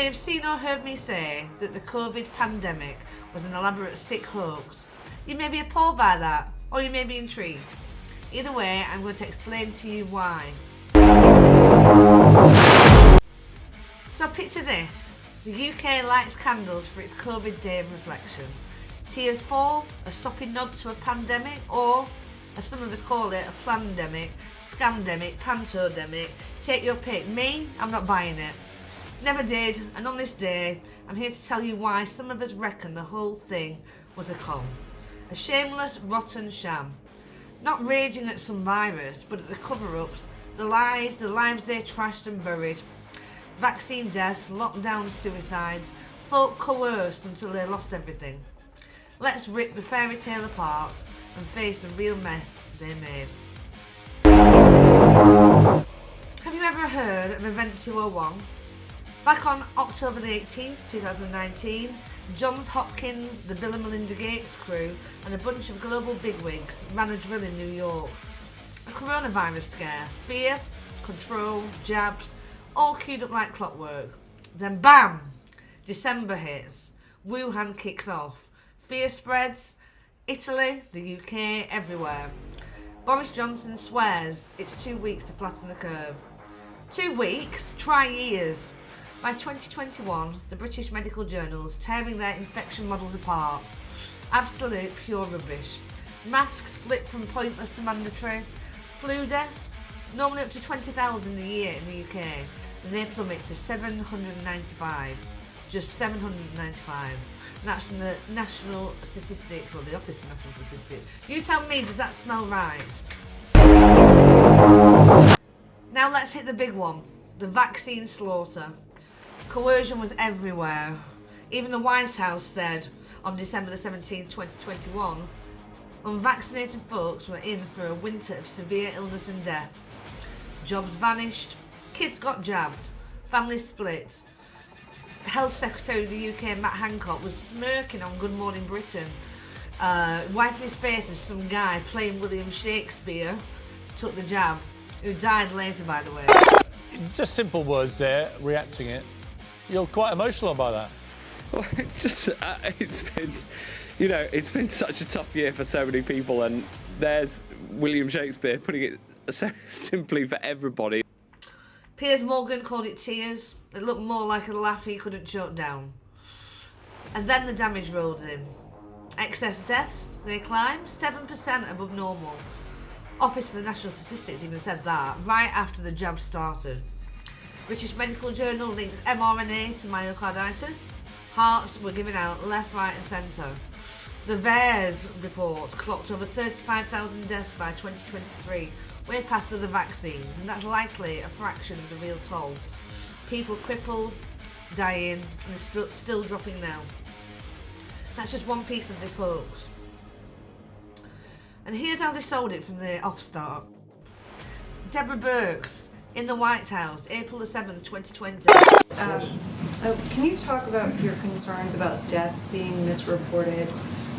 may have seen or heard me say that the COVID pandemic was an elaborate sick hoax. You may be appalled by that, or you may be intrigued. Either way, I'm going to explain to you why. So picture this. The UK lights candles for its COVID day of reflection. Tears fall, a soppy nod to a pandemic, or, as some of us call it, a plandemic, scamdemic, pantodemic. Take your pick. Me, I'm not buying it. Never did, and on this day, I'm here to tell you why some of us reckon the whole thing was a con. A shameless, rotten sham. Not raging at some virus, but at the cover-ups, the lies, the lives they trashed and buried. Vaccine deaths, lockdown suicides, folk coerced until they lost everything. Let's rip the fairy tale apart and face the real mess they made. Have you ever heard of Event 201? Back on October the 18th, 2019, Johns Hopkins, the Bill and Melinda Gates crew, and a bunch of global bigwigs ran a drill in New York. A coronavirus scare, fear, control, jabs, all queued up like clockwork. Then BAM! December hits. Wuhan kicks off. Fear spreads. Italy, the UK, everywhere. Boris Johnson swears it's 2 weeks to flatten the curve. 2 weeks? Try years. By 2021, the British medical journals tearing their infection models apart. Absolute pure rubbish. Masks flipped from pointless to mandatory. Flu deaths, normally up to 20,000 a year in the UK, and they plummet to 795. Just 795. That's from the National Statistics, or the Office for National Statistics. You tell me, does that smell right? Now let's hit the big one. The vaccine slaughter. Coercion was everywhere. Even the White House said on December the 17th, 2021, unvaccinated folks were in for a winter of severe illness and death. Jobs vanished, kids got jabbed, families split. Health Secretary of the UK, Matt Hancock, was smirking on Good Morning Britain, wiping his face as some guy playing William Shakespeare took the jab, who died later, by the way. Just simple words there, reacting it. You're quite emotional about that. Well, it's just, it's been such a tough year for so many people, and there's William Shakespeare putting it so simply for everybody. Piers Morgan called it tears. It looked more like a laugh he couldn't choke down. And then the damage rolls in. Excess deaths, they climb 7% above normal. Office for the National Statistics even said that right after the jab started. British Medical Journal links mRNA to myocarditis. Hearts were given out left, right and centre. The VAERS report clocked over 35,000 deaths by 2023, way past other vaccines, and that's likely a fraction of the real toll. People crippled, dying, and still dropping now. That's just one piece of this hoax. And here's how they sold it from the off-start. Deborah Birx in the White House, April the 7th, 2020. Can you talk about your concerns about deaths being misreported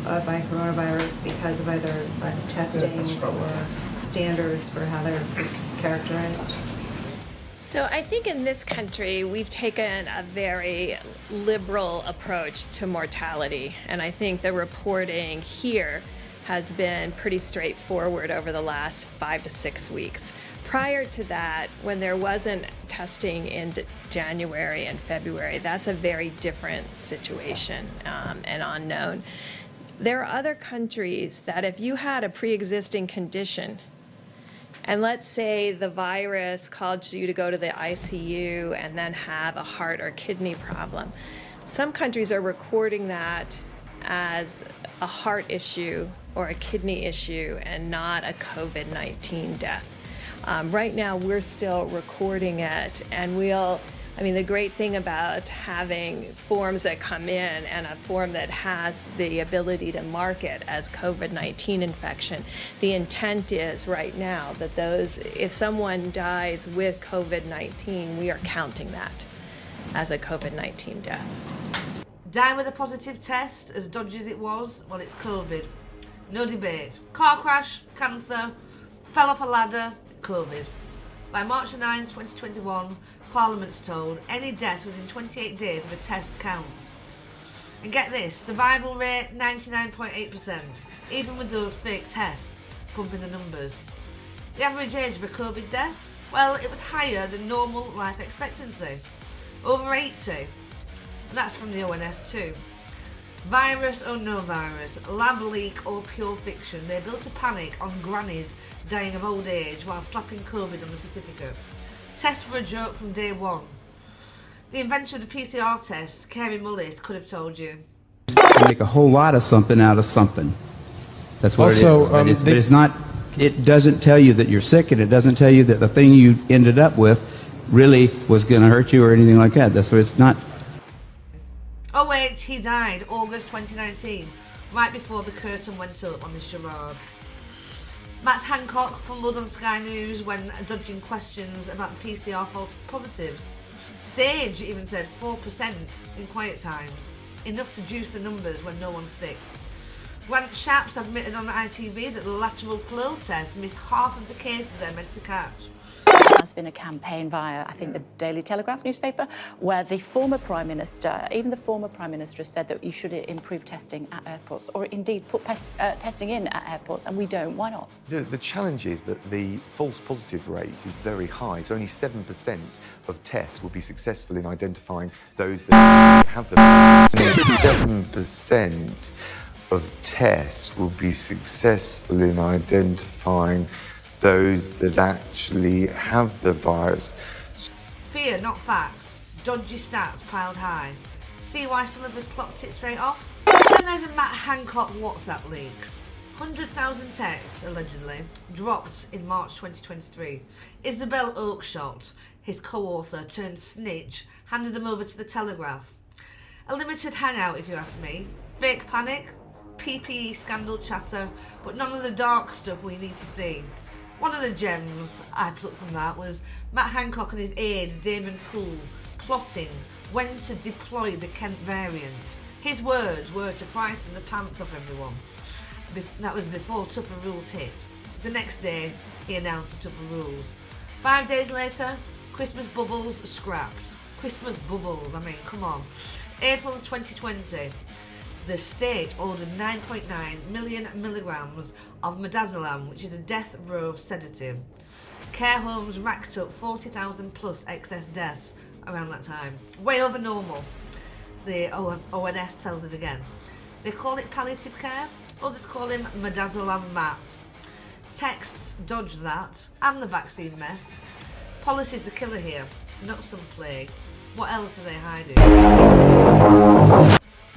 by coronavirus because of either testing or standards for how they're characterized? So I think in this country, we've taken a very liberal approach to mortality. And I think the reporting here has been pretty straightforward over the last 5 to 6 weeks. Prior to that, when there wasn't testing in January and February, that's a very different situation and unknown. There are other countries that if you had a pre-existing condition, and let's say the virus caused you to go to the ICU and then have a heart or kidney problem, some countries are recording that as a heart issue or a kidney issue and not a COVID-19 death. Right now, we're still recording it, and the great thing about having forms that come in and a form that has the ability to mark it as COVID-19 infection, the intent is right now that if someone dies with COVID-19, we are counting that as a COVID-19 death. Die with a positive test, as dodgy as it was, well, it's COVID. No debate. Car crash, cancer, fell off a ladder, COVID. By March 9, 2021, Parliament's told any death within 28 days of a test counts. And get this, survival rate 99.8%, even with those fake tests pumping the numbers. The average age of a COVID death? Well, it was higher than normal life expectancy, over 80. And that's from the ONS too. Virus or no virus, lab leak or pure fiction, they built a panic on grannies dying of old age while slapping COVID on the certificate. Tests were a joke from day one. The inventor of the PCR test, Kerry Mullis, could have told you. Make a whole lot of something out of something. That's what Also, it is. But it's not. It doesn't tell you that you're sick, and it doesn't tell you that the thing you ended up with really was going to hurt you or anything like that. That's what it's not. Oh wait, he died August 2019, right before the curtain went up on this charade. Matt Hancock fumbled on Sky News when dodging questions about the PCR false positives. Sage even said 4% in quiet time, enough to juice the numbers when no one's sick. Grant Shapps admitted on the ITV that the lateral flow test missed half of the cases they're meant to catch. There has been a campaign via, I think, the Daily Telegraph newspaper, where the former Prime Minister, even the former Prime Minister, said that you should improve testing at airports, or indeed put testing in at airports, and we don't. Why not? The challenge is that the false positive rate is very high, so only 7% of tests will be successful in identifying those that have them. 7% of tests will be successful in identifying those that actually have the virus. Fear, not facts. Dodgy stats piled high. See why some of us clocked it straight off? Then there's a Matt Hancock WhatsApp leaks. 100,000 texts, allegedly, dropped in March 2023. Isabel Oakeshott, his co-author turned snitch, handed them over to the Telegraph. A limited hangout, if you ask me. Fake panic, PPE scandal chatter, but none of the dark stuff we need to see. One of the gems I plucked from that was Matt Hancock and his aide Damon Poole plotting when to deploy the Kent variant. His words were to frighten the pants off everyone. That was before tougher rules hit. The next day, he announced the tougher rules. 5 days later, Christmas bubbles scrapped. Christmas bubbles, I mean, come on. April 2020. The state ordered 9.9 million milligrams of Midazolam, which is a death row sedative. Care homes racked up 40,000 plus excess deaths around that time. Way over normal, the ONS tells us again. They call it palliative care, others call him Midazolam Matt. Texts dodge that, and the vaccine mess. Policy's the killer here, not some plague. What else are they hiding?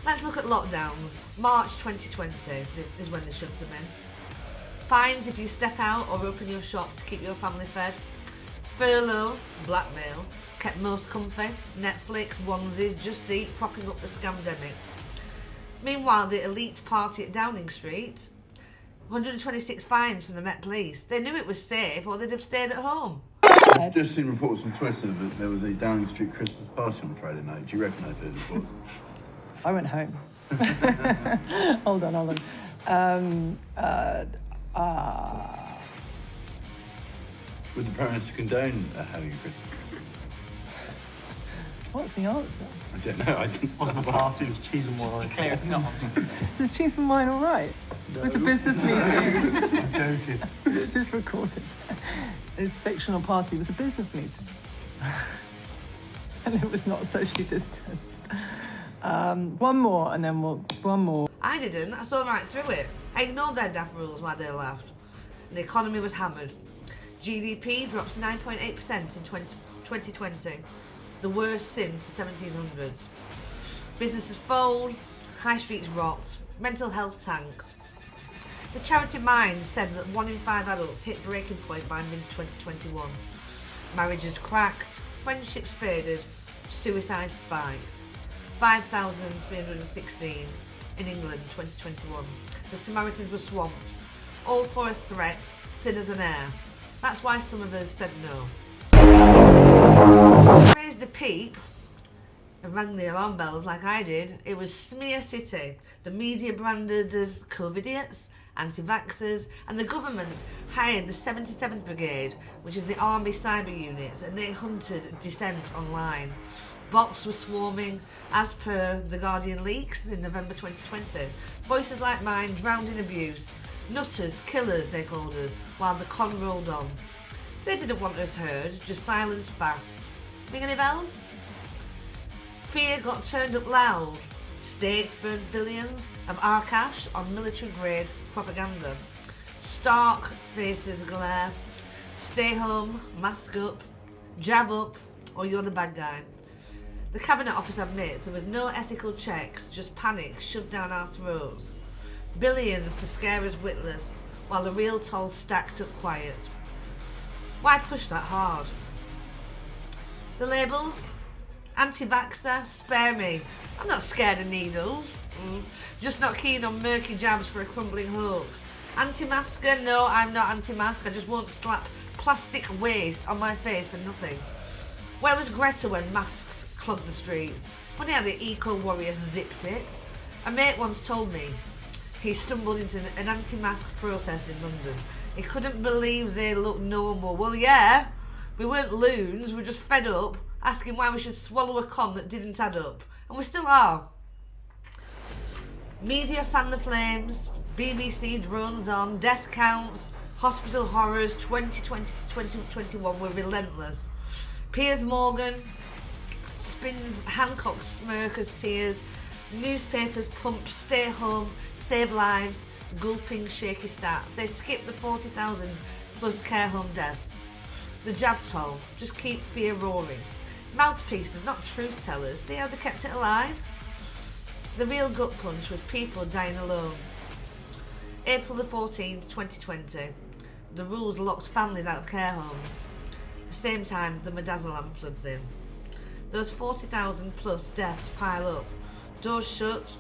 Let's look at lockdowns. March 2020 is when they shoved them in. Fines if you step out or open your shop to keep your family fed. Furlough, blackmail, kept most comfy. Netflix, onesies, Just Eat, propping up the scamdemic. Meanwhile, the elite party at Downing Street, 126 fines from the Met Police. They knew it was safe or they'd have stayed at home. I've just seen reports on Twitter that there was a Downing Street Christmas party on Friday night. Do you recognise those reports? I went home. Hold on. Would the Prime Minister condone having a Christmas? What's the answer? I don't know. I didn't. Wasn't a party, it was cheese and wine. Clear, it's not. Is cheese and wine all right? No. It was a business meeting. I'm joking. This is recorded. This fictional party was a business meeting. And it was not socially distanced. One more, and then one more. I didn't. I saw right through it. I ignored their daft rules while they laughed. The economy was hammered. GDP drops 9.8% in 2020, the worst since the 1700s. Businesses fold, high streets rot, mental health tanks. The charity Mind said that 1 in 5 adults hit breaking point by mid-2021. Marriages cracked, friendships faded, suicides spiked. 5,316 in England 2021. The Samaritans were swamped, all for a threat thinner than air. That's why some of us said no. Raised a peep and rang the alarm bells like I did. It was Smear City, the media branded as COVID idiots, anti-vaxxers, and the government hired the 77th Brigade, which is the army cyber units, and they hunted dissent online. Bots were swarming, as per The Guardian leaks in November 2020. Voices like mine drowned in abuse. Nutters, killers, they called us, while the con rolled on. They didn't want us heard, just silenced fast. Ring any bells? Fear got turned up loud. State burns billions of our cash on military-grade propaganda. Stark faces glare. Stay home, mask up, jab up, or you're the bad guy. The Cabinet Office admits there was no ethical checks, just panic shoved down our throats. Billions to scare us witless, while the real toll stacked up quiet. Why push that hard? The labels? Anti-vaxxer, spare me. I'm not scared of needles. Just not keen on murky jabs for a crumbling hoax. Anti-masker? No, I'm not anti-mask. I just won't slap plastic waste on my face for nothing. Where was Greta when masks clogged the streets? Funny how the eco-warriors zipped it. A mate once told me he stumbled into an anti-mask protest in London. He couldn't believe they looked normal. Well, yeah, we weren't loons, we were just fed up, asking why we should swallow a con that didn't add up. And we still are. Media fan the flames, BBC drones on, death counts, hospital horrors, 2020 to 2021 were relentless. Piers Morgan spins Hancock smirk as tears, newspapers pump stay home, save lives, gulping shaky stats. They skip the 40,000 plus care home deaths. The jab toll, just keep fear roaring. Mouthpieces, not truth tellers. See how they kept it alive? The real gut punch with people dying alone. April the 14th, 2020. The rules locked families out of care homes. At the same time, the Midazolam floods in. Those 40,000 plus deaths pile up. Doors shut,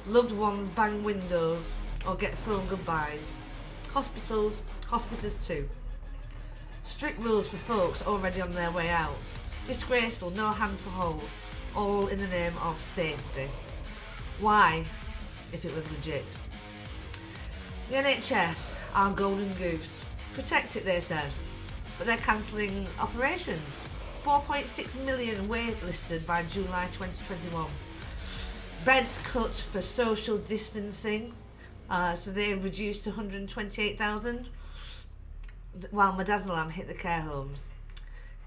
loved ones bang windows or get phone goodbyes. Hospitals, hospices too. Strict rules for folks already on their way out. Disgraceful, no hand to hold, all in the name of safety. Why, if it was legit? The NHS, our golden goose. Protect it, they said, but they're cancelling operations. 4.6 million waitlisted by July 2021. Beds cut for social distancing, so they reduced to 128,000, while Midazolam hit the care homes.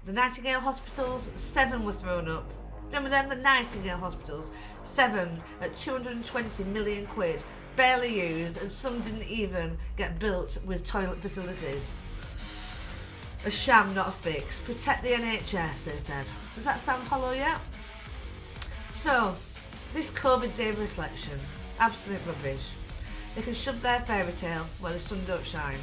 The Nightingale hospitals, 7 were thrown up. Remember them, the Nightingale hospitals? 7 at 220 million quid, barely used, and some didn't even get built with toilet facilities. A sham, not a fix. Protect the NHS, they said. Does that sound hollow yet? So, this COVID day reflection, absolute rubbish. They can shove their fairy tale where the sun don't shine.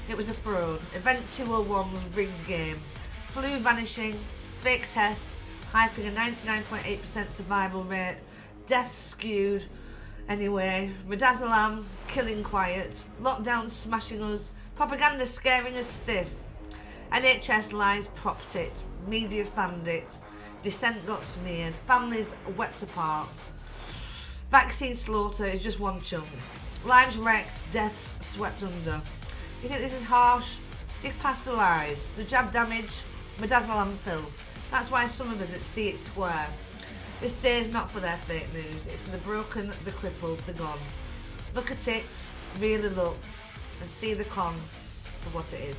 It was a fraud. Event 201 was rigged game. Flu vanishing, fake tests, hyping a 99.8% survival rate, deaths skewed. Anyway, Midazolam killing quiet, lockdown smashing us, propaganda scaring us stiff. NHS lies propped it, media fanned it, dissent got smeared, families wept apart. Vaccine slaughter is just one chunk. Lives wrecked, deaths swept under. You think this is harsh? Dig past the lies, the jab damage, Midazolam filth. That's why some of us see it square. This day is not for their fake news, it's for the broken, the crippled, the gone. Look at it, really look, and see the con for what it is.